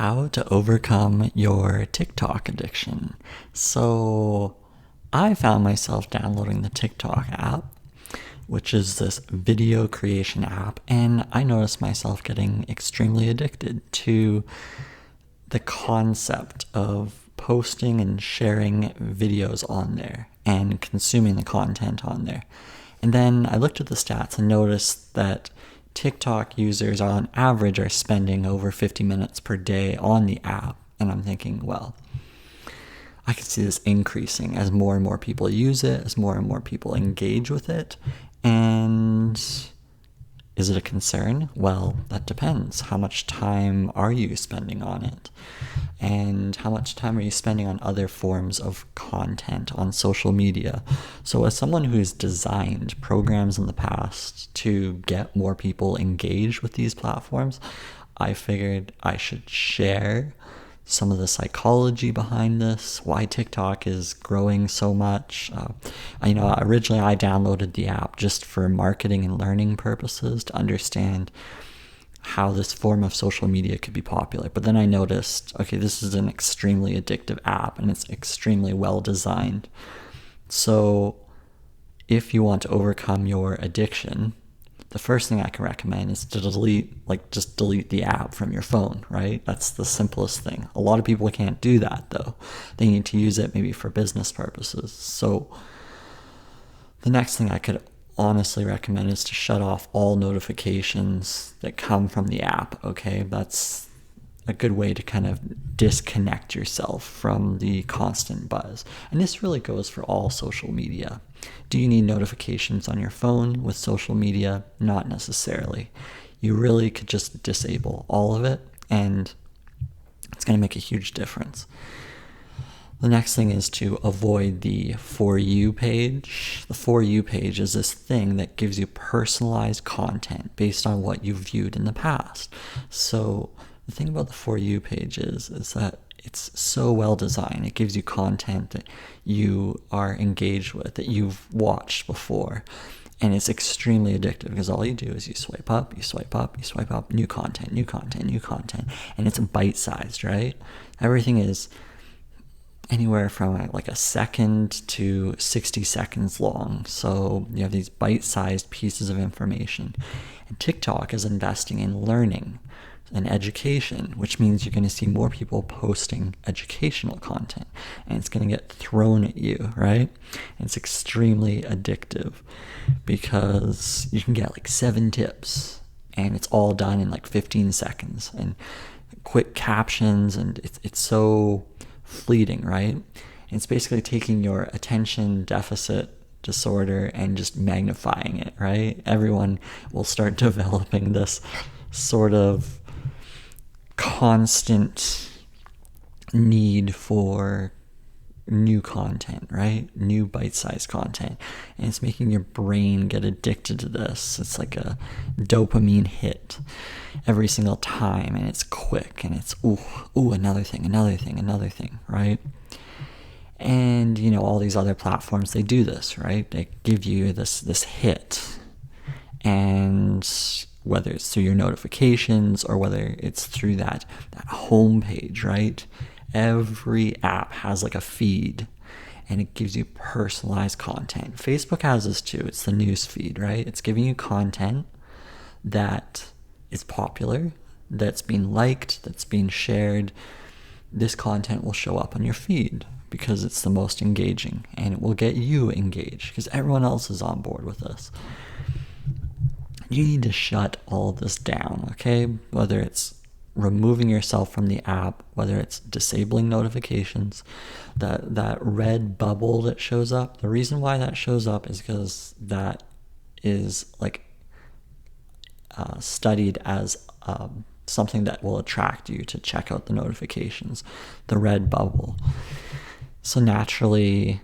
How to overcome your TikTok addiction. So, I found myself downloading the TikTok app, which is this video creation app, and I noticed myself getting extremely addicted to the concept of posting and sharing videos on there and consuming the content on there. And then I looked at the stats and noticed that TikTok users on average are spending over 50 minutes per day on the app. And I'm thinking, well, I can see this increasing as more and more people use it, as more and more people engage with it. And is it a concern? Well, that depends. How much time are you spending on it? And how much time are you spending on other forms of content on social media? So as someone who's designed programs in the past to get more people engaged with these platforms, I figured I should share some of the psychology behind this, why TikTok is growing so much. Originally I downloaded the app just for marketing and learning purposes to understand how this form of social media could be popular. But then I noticed, okay, this is an extremely addictive app and it's extremely well designed. So if you want to overcome your addiction, the first thing I can recommend is to just delete the app from your phone, right? That's the simplest thing. A lot of people can't do that though. They need to use it maybe for business purposes. So the next thing I could honestly recommend is to shut off all notifications that come from the app, okay? That's a good way to kind of disconnect yourself from the constant buzz. And this really goes for all social media. Do you need notifications on your phone with social media? Not necessarily. You really could just disable all of it, and it's going to make a huge difference. The next thing is to avoid the For You page. The For You page is this thing that gives you personalized content based on what you've viewed in the past. So the thing about the For You page is that it's so well designed. It gives you content that you are engaged with, that you've watched before. And it's extremely addictive because all you do is you swipe up, you swipe up, you swipe up, new content, new content, new content. And it's bite-sized, right? Everything is anywhere from like a second to 60 seconds long. So you have these bite-sized pieces of information. And TikTok is investing in learning and education, which means you're going to see more people posting educational content, and it's going to get thrown at you, right? And it's extremely addictive because you can get like 7 tips and it's all done in like 15 seconds and quick captions, and it's so fleeting, right? And it's basically taking your attention deficit disorder and just magnifying it, right? Everyone will start developing this sort of constant need for new content, right? New bite-sized content. And it's making your brain get addicted to this. It's like a dopamine hit every single time, and it's quick, and it's another thing, right? And all these other platforms, they do this, right? They give you this hit, and whether it's through your notifications or whether it's through that home page, right? Every app has like a feed, and it gives you personalized content. Facebook has this too. It's the news feed, right? It's giving you content that is popular, that's being liked, that's being shared. This content will show up on your feed because it's the most engaging, and it will get you engaged because everyone else is on board with this. You need to shut all of this down, okay? Whether it's removing yourself from the app, whether it's disabling notifications, that red bubble that shows up. The reason why that shows up is because that is like studied as something that will attract you to check out the notifications, the red bubble. So naturally,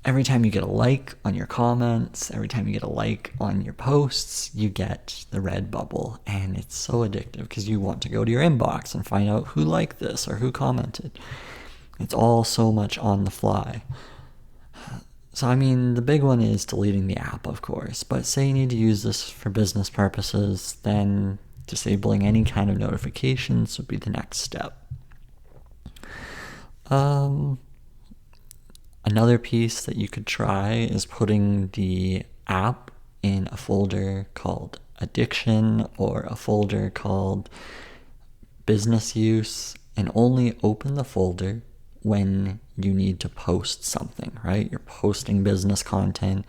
every time you get a like on your comments, every time you get a like on your posts, you get the red bubble. And it's so addictive because you want to go to your inbox and find out who liked this or who commented. It's all so much on the fly. So, the big one is deleting the app, of course. But say you need to use this for business purposes, then Disabling any kind of notifications would be the next step. Another piece that you could try is putting the app in a folder called addiction or a folder called business use, and only open the folder when you need to post something, right? You're posting business content,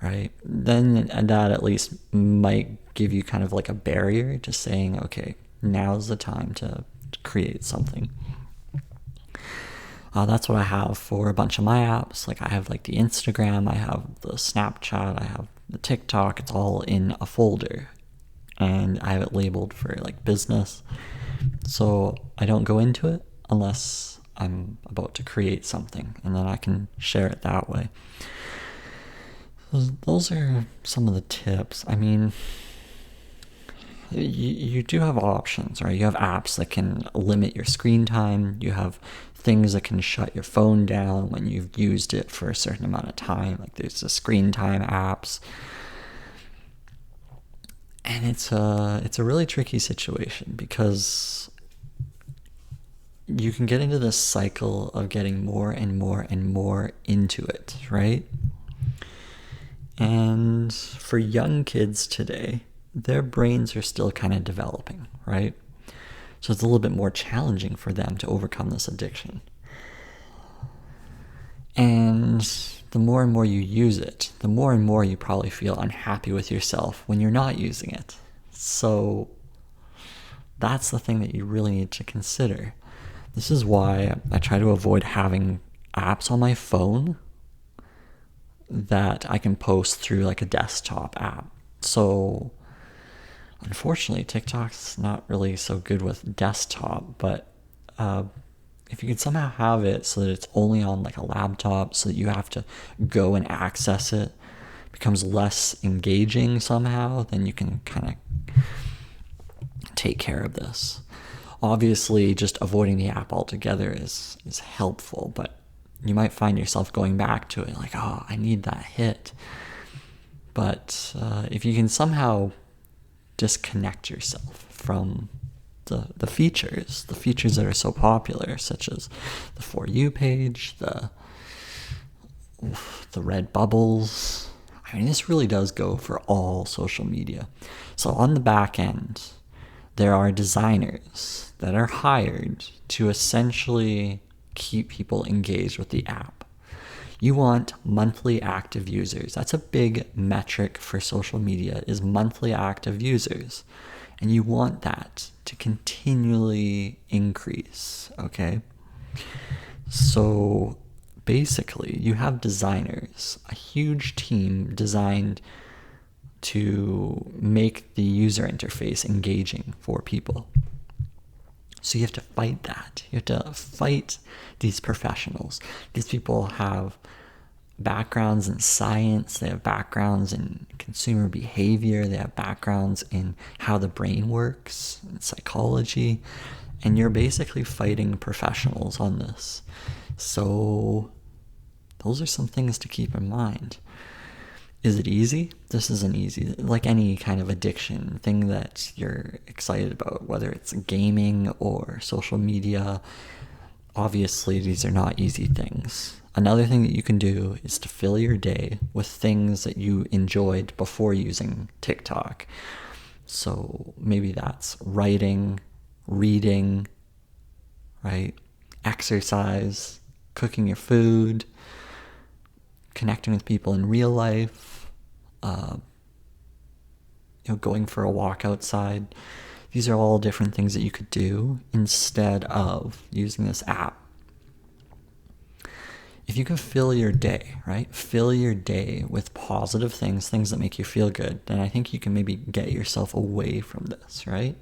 right? Then that at least might give you kind of like a barrier to saying, okay, now's the time to create something. That's what I have for a bunch of my apps. Like I have like the Instagram, I have the Snapchat, I have the TikTok. It's all in a folder, and I have it labeled for like business. So I don't go into it unless I'm about to create something, and then I can share it that way. Those are some of the tips. I mean, you do have options, right? You have apps that can limit your screen time. You have things that can shut your phone down when you've used it for a certain amount of time. Like there's the screen time apps. And it's a really tricky situation because you can get into this cycle of getting more and more and more into it, right? And for young kids today, their brains are still kind of developing, right? So it's a little bit more challenging for them to overcome this addiction. And the more and more you use it, the more and more you probably feel unhappy with yourself when you're not using it. So that's the thing that you really need to consider. This is why I try to avoid having apps on my phone that I can post through like a desktop app. So unfortunately, TikTok's not really so good with desktop, but if you could somehow have it so that it's only on like a laptop, so that you have to go and access it, becomes less engaging somehow, then you can kind of take care of this. Obviously, just avoiding the app altogether is helpful, but you might find yourself going back to it like, oh, I need that hit. But if you can somehow disconnect yourself from the features that are so popular, such as the For You page, the red bubbles. I mean, this really does go for all social media. So on the back end, there are designers that are hired to essentially keep people engaged with the app. You want monthly active users. That's a big metric for social media, is monthly active users. And you want that to continually increase, okay? So basically, you have designers, a huge team designed to make the user interface engaging for people. So you have to fight that. You have to fight these professionals. These people have backgrounds in science, they have backgrounds in consumer behavior, they have backgrounds in how the brain works, in psychology, and you're basically fighting professionals on this. So those are some things to keep in mind. Is it easy? This isn't easy. Like any kind of addiction, thing that you're excited about, whether it's gaming or social media, obviously these are not easy things. Another thing that you can do is to fill your day with things that you enjoyed before using TikTok. So maybe that's writing, reading, right? Exercise, cooking your food, connecting with people in real life, going for a walk outside. These are all different things that you could do instead of using this app. If you can fill your day, right? Fill your day with positive things that make you feel good, then I think you can maybe get yourself away from this, right?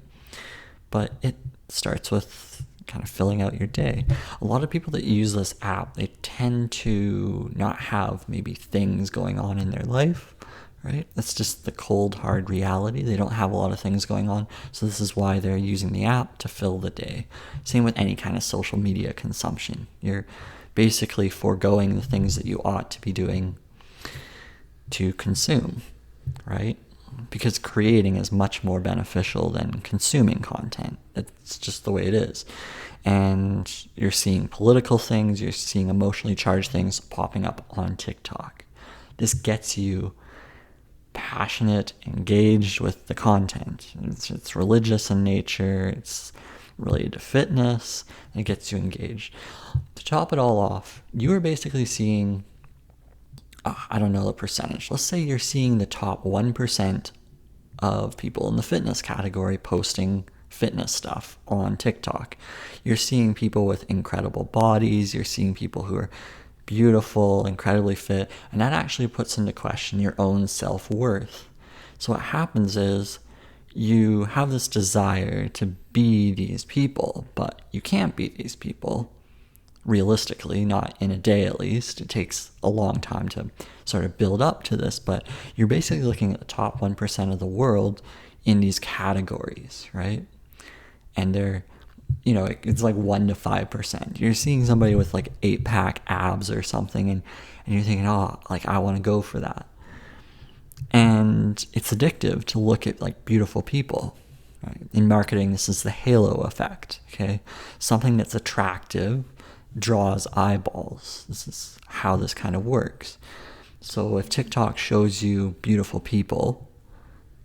But it starts with kind of filling out your day. A lot of people that use this app, they tend to not have maybe things going on in their life, right? That's just the cold, hard reality. They don't have a lot of things going on. So this is why they're using the app to fill the day. Same with any kind of social media consumption. You're basically foregoing the things that you ought to be doing to consume, right? because creating is much more beneficial than consuming content. It's just the way it is. And you're seeing political things, you're seeing emotionally charged things popping up on TikTok. This gets you passionate, engaged with the content. It's religious in nature, it's related to fitness, and it gets you engaged. To top it all off, you are basically seeing, I don't know the percentage, let's say you're seeing the top 1% of people in the fitness category posting fitness stuff on TikTok. You're seeing people with incredible bodies, you're seeing people who are beautiful, incredibly fit, and that actually puts into question your own self-worth. So what happens is you have this desire to be these people, but you can't be these people realistically, not in a day at least. It takes a long time to sort of build up to this, but you're basically looking at the top 1% of the world in these categories, right? And they're, it's like 1 to 5%. You're seeing somebody with like 8-pack abs or something, and you're thinking, oh, like I want to go for that. And it's addictive to look at like beautiful people. Right? In marketing, this is the halo effect, okay? Something that's attractive draws eyeballs. This is how this kind of works. So if TikTok shows you beautiful people,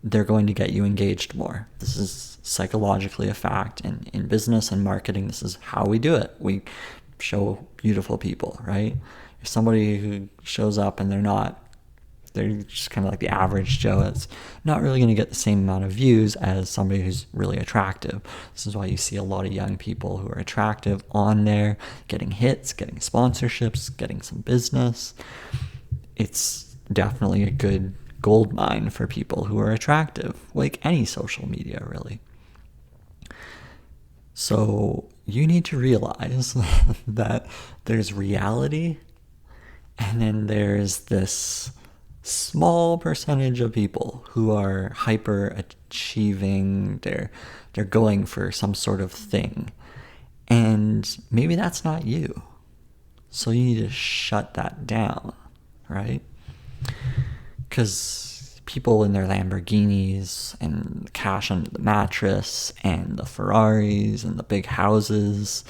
they're going to get you engaged more. This is psychologically a fact. And in business and marketing, this is how we do it. We show beautiful people, right? If somebody who shows up and they're just kind of like the average Joe, it's not really going to get the same amount of views as somebody who's really attractive. This is why you see a lot of young people who are attractive on there, getting hits, getting sponsorships, getting some business. It's definitely a good gold mine for people who are attractive, like any social media, really. So you need to realize that there's reality, and then there's this small percentage of people who are hyper achieving. They're going for some sort of thing, and maybe that's not you. So you need to shut that down, right? Because people in their Lamborghinis and cash under the mattress and the Ferraris and the big houses,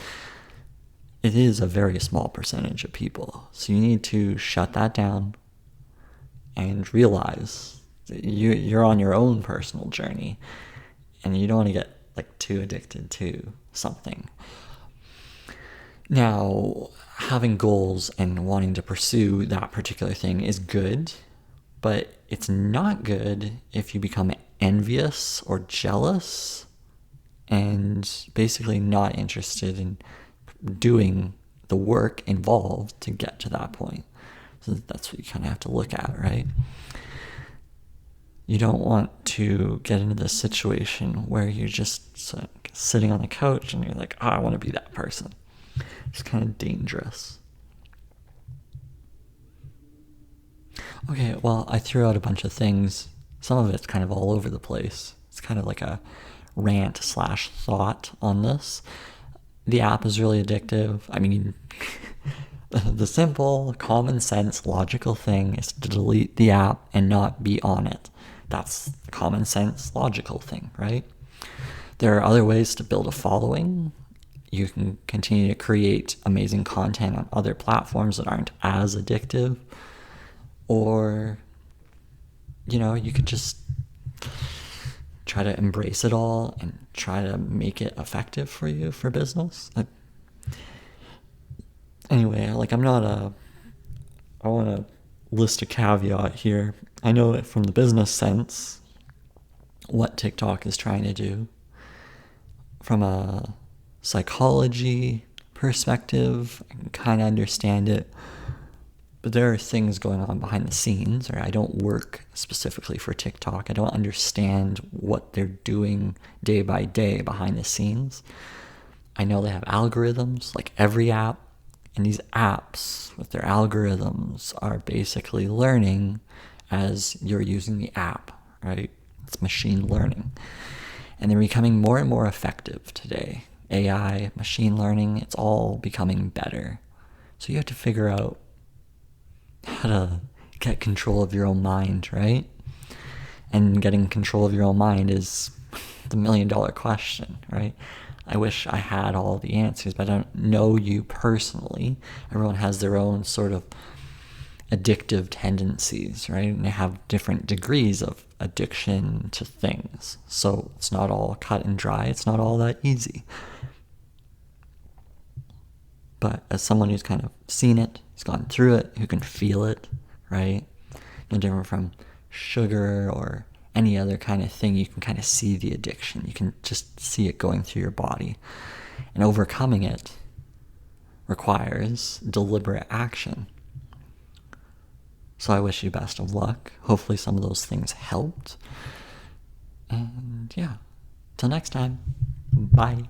it is a very small percentage of people. So you need to shut that down and realize that you're on your own personal journey, and you don't want to get like too addicted to something. Now, having goals and wanting to pursue that particular thing is good, but it's not good if you become envious or jealous and basically not interested in doing the work involved to get to that point. So that's what you kind of have to look at, right? You don't want to get into this situation where you're just sitting on the couch and you're like, oh, I want to be that person. It's kind of dangerous. Okay, well, I threw out a bunch of things. Some of it's kind of all over the place. It's kind of like a rant/thought on this. The app is really addictive. I mean, the simple, common sense, logical thing is to delete the app and not be on it. That's the common sense, logical thing, right? There are other ways to build a following. You can continue to create amazing content on other platforms that aren't as addictive. Or, you could just try to embrace it all and try to make it effective for you for business. Anyway, I want to list a caveat here. I know it from the business sense, what TikTok is trying to do. From a psychology perspective, I can kind of understand it. But there are things going on behind the scenes, or I don't work specifically for TikTok. I don't understand what they're doing day by day behind the scenes. I know they have algorithms like every app, and these apps with their algorithms are basically learning as you're using the app, right? It's machine learning. And they're becoming more and more effective today. AI, machine learning, it's all becoming better. So you have to figure out how to get control of your own mind, right? And getting control of your own mind is the $1,000,000 question, right? I wish I had all the answers, but I don't know you personally. Everyone has their own sort of addictive tendencies, right? And they have different degrees of addiction to things. So it's not all cut and dry. It's not all that easy. But as someone who's kind of seen it, who's gone through it, who can feel it, right? No different from sugar or any other kind of thing, you can kind of see the addiction. You can just see it going through your body. And overcoming it requires deliberate action. So I wish you best of luck. Hopefully some of those things helped. And yeah, till next time, bye.